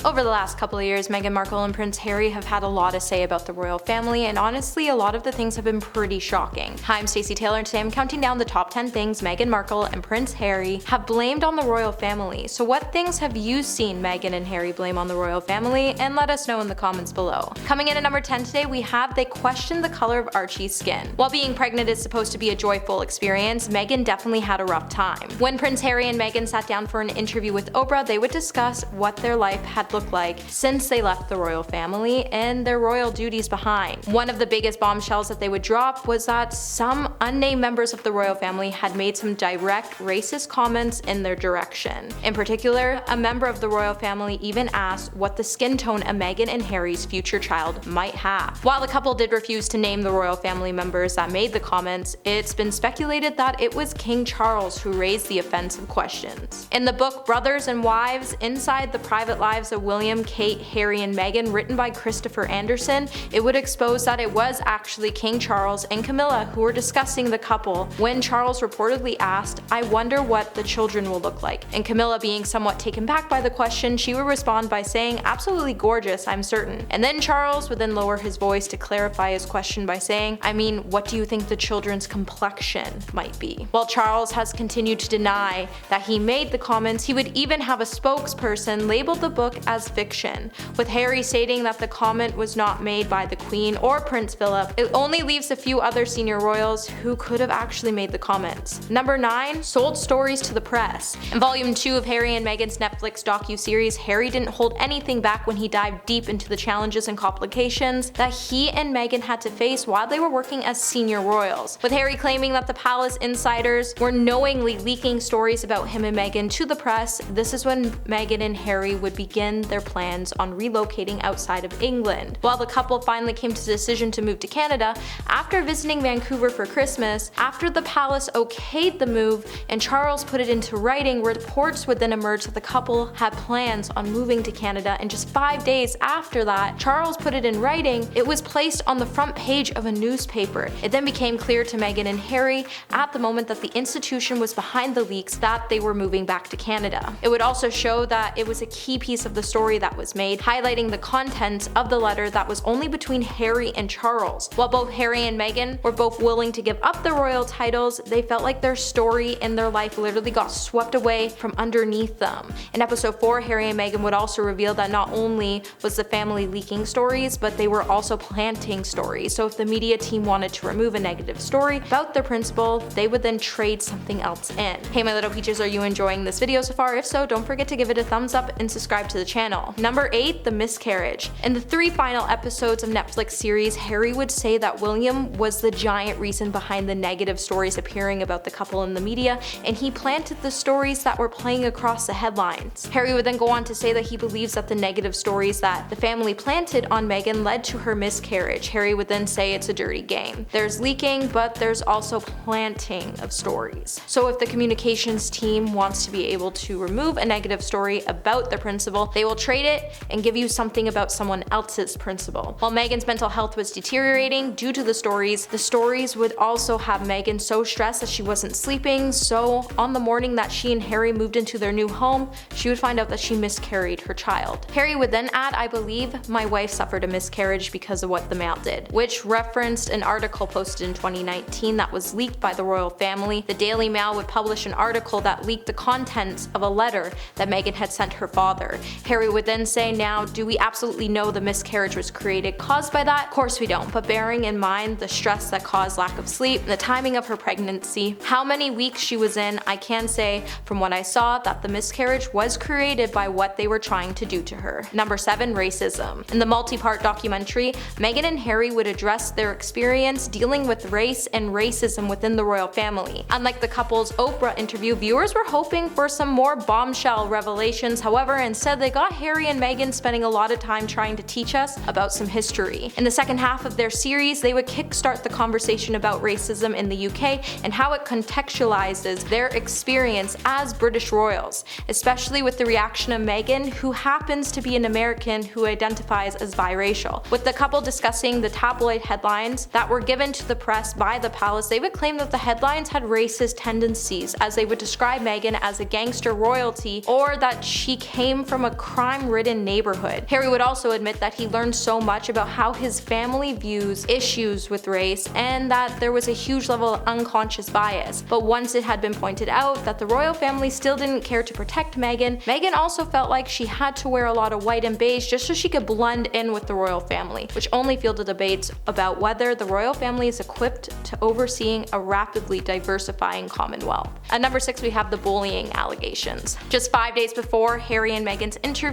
Over the last couple of years, Meghan Markle and Prince Harry have had a lot to say about the royal family, and honestly, a lot of the things have been pretty shocking. Hi, I'm Stacey Taylor, and today I'm counting down the top 10 things Meghan Markle and Prince Harry have blamed on the royal family. So what things have you seen Meghan and Harry blame on the royal family? And let us know in the comments below. Coming in at number 10 today, we have they questioned the color of Archie's skin. While being pregnant is supposed to be a joyful experience, Meghan definitely had a rough time. When Prince Harry and Meghan sat down for an interview with Oprah, they would discuss what their life had looked like since they left the royal family and their royal duties behind. One of the biggest bombshells that they would drop was that some unnamed members of the royal family had made some direct racist comments in their direction. In particular, a member of the royal family even asked what the skin tone of Meghan and Harry's future child might have. While the couple did refuse to name the royal family members that made the comments, it's been speculated that it was King Charles who raised the offensive questions. In the book Brothers and Wives: Inside the Private Lives of William, Kate, Harry, and Meghan, written by Christopher Anderson, it would expose that it was actually King Charles and Camilla who were discussing the couple when Charles reportedly asked, "I wonder what the children will look like." And Camilla, being somewhat taken back by the question, she would respond by saying, "Absolutely gorgeous, I'm certain." And then Charles would then lower his voice to clarify his question by saying, "I mean, what do you think the children's complexion might be?" While Charles has continued to deny that he made the comments, he would even have a spokesperson label the book as fiction, with Harry stating that the comment was not made by the Queen or Prince Philip. It only leaves a few other senior royals who could have actually made the comments. Number 9. Sold stories to the press. In Volume 2 of Harry and Meghan's Netflix docu-series, Harry didn't hold anything back when he dived deep into the challenges and complications that he and Meghan had to face while they were working as senior royals, with Harry claiming that the palace insiders were knowingly leaking stories about him and Meghan to the press. This is when Meghan and Harry would begin their plans on relocating outside of England. While the couple finally came to the decision to move to Canada after visiting Vancouver for Christmas, after the palace okayed the move and Charles put it into writing, reports would then emerge that the couple had plans on moving to Canada, and just 5 days after that, Charles put it in writing, it was placed on the front page of a newspaper. It then became clear to Meghan and Harry at the moment that the institution was behind the leaks that they were moving back to Canada. It would also show that it was a key piece of the story that was made, highlighting the contents of the letter that was only between Harry and Charles. While both Harry and Meghan were both willing to give up their royal titles, they felt like their story and their life literally got swept away from underneath them. In episode 4, Harry and Meghan would also reveal that not only was the family leaking stories, but they were also planting stories. So if the media team wanted to remove a negative story about their principal, they would then trade something else in. Hey my little peaches, are you enjoying this video so far? If so, don't forget to give it a thumbs up and subscribe to the channel. Number 8. The miscarriage. In the 3 final episodes of Netflix series, Harry would say that William was the giant reason behind the negative stories appearing about the couple in the media, and he planted the stories that were playing across the headlines. Harry would then go on to say that he believes that the negative stories that the family planted on Meghan led to her miscarriage. Harry would then say it's a dirty game. There's leaking, but there's also planting of stories. So if the communications team wants to be able to remove a negative story about their principal, they will trade it and give you something about someone else's principal. While Meghan's mental health was deteriorating due to the stories would also have Meghan so stressed that she wasn't sleeping. So on the morning that she and Harry moved into their new home, she would find out that she miscarried her child. Harry would then add, "I believe my wife suffered a miscarriage because of what the mail did," which referenced an article posted in 2019 that was leaked by the royal family. The Daily Mail would publish an article that leaked the contents of a letter that Meghan had sent her father. Harry would then say, "Now, do we absolutely know the miscarriage was caused by that? Of course we don't, but bearing in mind the stress that caused lack of sleep, the timing of her pregnancy, how many weeks she was in, I can say from what I saw that the miscarriage was created by what they were trying to do to her." Number 7. Racism. In the multi-part documentary, Meghan and Harry would address their experience dealing with race and racism within the royal family. Unlike the couple's Oprah interview, viewers were hoping for some more bombshell revelations. However, instead they got Harry and Meghan spending a lot of time trying to teach us about some history. In the second half of their series, they would kickstart the conversation about racism in the UK and how it contextualizes their experience as British royals, especially with the reaction of Meghan, who happens to be an American who identifies as biracial. With the couple discussing the tabloid headlines that were given to the press by the palace, they would claim that the headlines had racist tendencies, as they would describe Meghan as a gangster royalty, or that she came from a crime-ridden neighborhood. Harry would also admit that he learned so much about how his family views issues with race and that there was a huge level of unconscious bias. But once it had been pointed out that the royal family still didn't care to protect Meghan, Meghan also felt like she had to wear a lot of white and beige just so she could blend in with the royal family, which only fueled debates about whether the royal family is equipped to overseeing a rapidly diversifying Commonwealth. At number 6, we have the bullying allegations. Just 5 days before Harry and Meghan's interview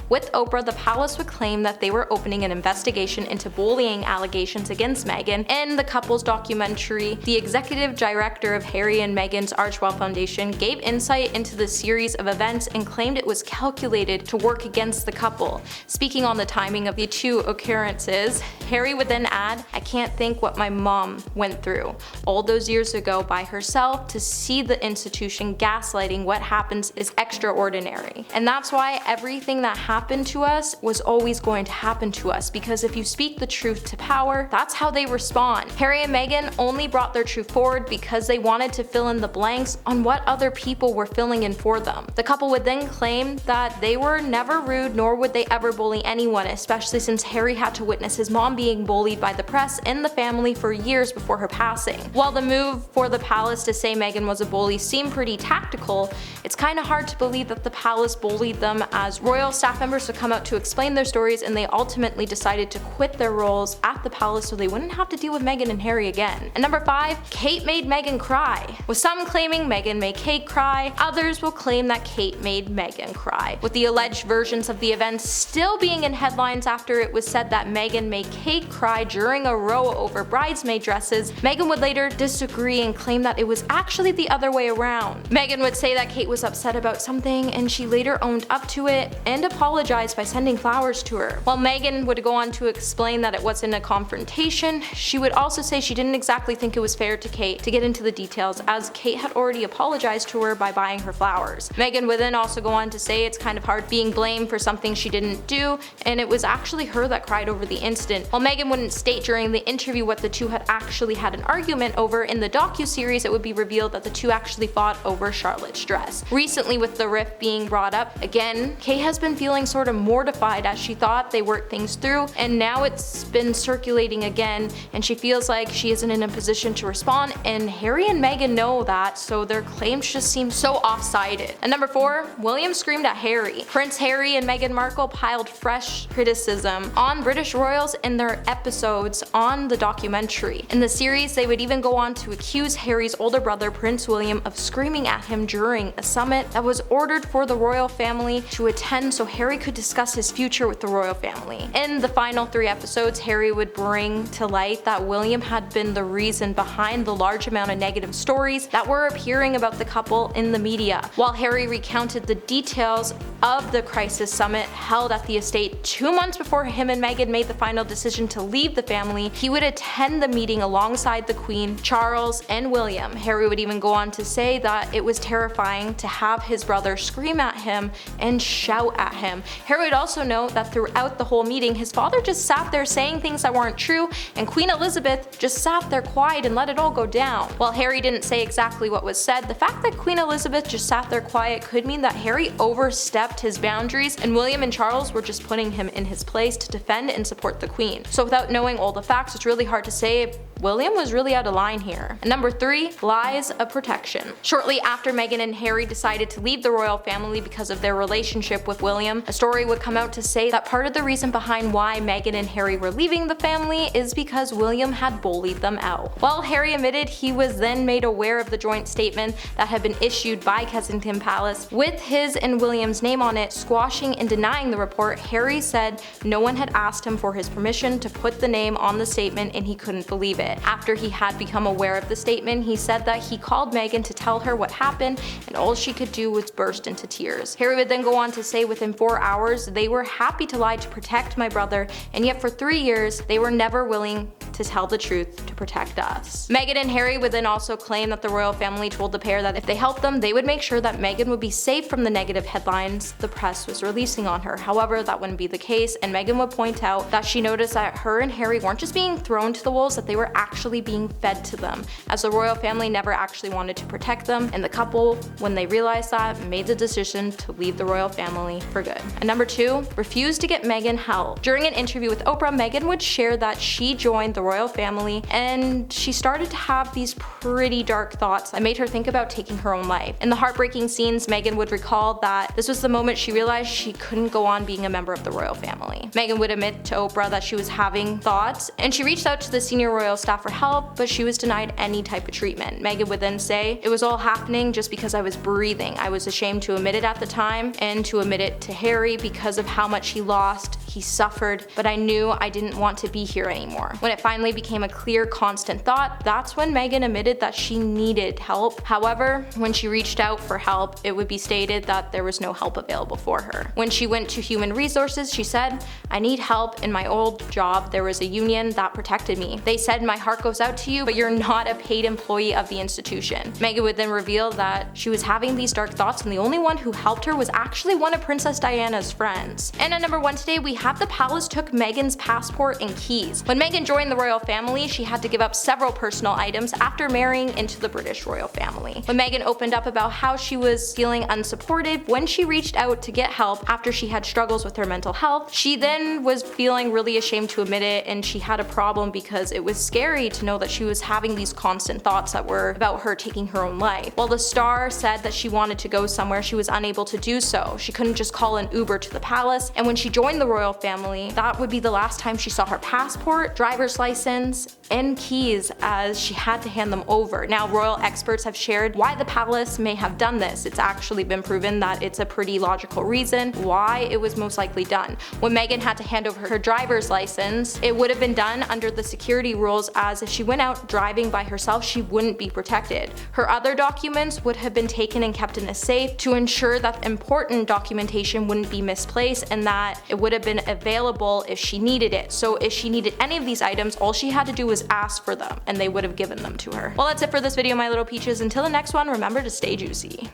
with Oprah, the palace would claim that they were opening an investigation into bullying allegations against Meghan. In the couple's documentary, the executive director of Harry and Meghan's Archie Foundation gave insight into the series of events and claimed it was calculated to work against the couple. Speaking on the timing of the two occurrences, Harry would then add, "I can't think what my mom went through all those years ago by herself. To see the institution gaslighting what happens is extraordinary. And that's why everything that happened to us was always going to happen to us, because if you speak the truth to power, that's how they respond." Harry and Meghan only brought their truth forward because they wanted to fill in the blanks on what other people were filling in for them. The couple would then claim that they were never rude, nor would they ever bully anyone, especially since Harry had to witness his mom being bullied by the press and the family for years before her passing. While the move for the palace to say Meghan was a bully seemed pretty tactical, it's kinda hard to believe that the palace bullied them, as royal staff members would come out to explain their stories and they ultimately decided to quit their roles at the palace so they wouldn't have to deal with Meghan and Harry again. And number 5, Kate made Meghan cry. With some claiming Meghan made Kate cry, others will claim that Kate made Meghan cry, with the alleged versions of the events still being in headlines after it was said that Meghan made Kate cry during a row over bridesmaid dresses. Meghan would later disagree and claim that it was actually the other way around. Meghan would say that Kate was upset about something and she later owned up to it and apologized by sending flowers to her. While Meghan would go on to explain that it wasn't a confrontation, she would also say she didn't exactly think it was fair to Kate to get into the details, as Kate had already apologized to her by buying her flowers. Meghan would then also go on to say it's kind of hard being blamed for something she didn't do, and it was actually her that cried over the incident. While Meghan wouldn't state during the interview what the two had actually had an argument over, in the docu-series it would be revealed that the two actually fought over Charlotte's dress. Recently, with the rift being brought up again, Kate has been feeling sort of mortified, as she thought they worked things through, and now it's been circulating again and she feels like she isn't in a position to respond, and Harry and Meghan know that, so their claims just seem so off-sided. And number 4, William screamed at Harry. Prince Harry and Meghan Markle piled fresh criticism on British royals in their episodes on the documentary. In the series, they would even go on to accuse Harry's older brother, Prince William, of screaming at him during a summit that was ordered for the royal family to attend so Harry could discuss his future with the royal family. In the final 3 episodes, Harry would bring to light that William had been the reason behind the large amount of negative stories that were appearing about the couple in the media. While Harry recounted the details of the crisis summit held at the estate 2 months before him and Meghan made the final decision to leave the family, he would attend the meeting alongside the Queen, Charles, and William. Harry would even go on to say that it was terrifying to have his brother scream at him and shout at him. Harry would also note that throughout the whole meeting, his father just sat there saying things that weren't true, and Queen Elizabeth just sat there quiet and let it all go down. While Harry didn't say exactly what was said, the fact that Queen Elizabeth just sat there quiet could mean that Harry overstepped his boundaries and William and Charles were just putting him in his place to defend and support the Queen. So without knowing all the facts, it's really hard to say if William was really out of line here. And number 3, lies of protection. Shortly after Meghan and Harry decided to leave the royal family because of their relationship with William, a story would come out to say that part of the reason behind why Meghan and Harry were leaving the family is because William had bullied them out. While Harry admitted he was then made aware of the joint statement that had been issued by Kensington Palace with his and William's name on it, squashing and denying the report, Harry said no one had asked him for his permission to put the name on the statement and he couldn't believe it. After he had become aware of the statement, he said that he called Meghan to tell her what happened and all she could do was burst into tears. Harry would then go on to say within 4 hours, they were happy to lie to protect my brother, and yet for 3 years they were never willing to to tell the truth to protect us. Meghan and Harry would then also claim that the royal family told the pair that if they helped them, they would make sure that Meghan would be safe from the negative headlines the press was releasing on her. However, that wouldn't be the case, and Meghan would point out that she noticed that her and Harry weren't just being thrown to the wolves, that they were actually being fed to them, as the royal family never actually wanted to protect them, and the couple, when they realized that, made the decision to leave the royal family for good. And number 2, refused to get Meghan help. During an interview with Oprah, Meghan would share that she joined the royal family and she started to have these pretty dark thoughts that made her think about taking her own life. In the heartbreaking scenes, Meghan would recall that this was the moment she realized she couldn't go on being a member of the royal family. Meghan would admit to Oprah that she was having thoughts, and she reached out to the senior royal staff for help, but she was denied any type of treatment. Meghan would then say, "It was all happening just because I was breathing. I was ashamed to admit it at the time and to admit it to Harry because of how much he lost. He suffered, but I knew I didn't want to be here anymore." When it finally became a clear, constant thought, that's when Meghan admitted that she needed help. However, when she reached out for help, it would be stated that there was no help available for her. When she went to Human Resources, she said, "I need help. In my old job, there was a union that protected me. They said my heart goes out to you, but you're not a paid employee of the institution." Meghan would then reveal that she was having these dark thoughts, and the only one who helped her was actually one of Princess Diana's friends. And at number 1 today, we have the palace took Meghan's passport and keys. When Meghan joined the royal family, she had to give up several personal items after marrying into the British royal family. When Meghan opened up about how she was feeling unsupported when she reached out to get help after she had struggles with her mental health, she then was feeling really ashamed to admit it, and she had a problem because it was scary to know that she was having these constant thoughts that were about her taking her own life. While the star said that she wanted to go somewhere, she was unable to do so. She couldn't just call an Uber to the palace, and when she joined the royal family, that would be the last time she saw her passport, driver's license, and keys, as she had to hand them over. Now, royal experts have shared why the palace may have done this. It's actually been proven that it's a pretty logical reason why it was most likely done. When Meghan had to hand over her driver's license, it would have been done under the security rules, as if she went out driving by herself, she wouldn't be protected. Her other documents would have been taken and kept in a safe to ensure that important documentation wouldn't be misplaced and that it would have been available if she needed it. So if she needed any of these items, all she had to do was ask for them and they would have given them to her. Well, that's it for this video, my little peaches. Until the next one, remember to stay juicy.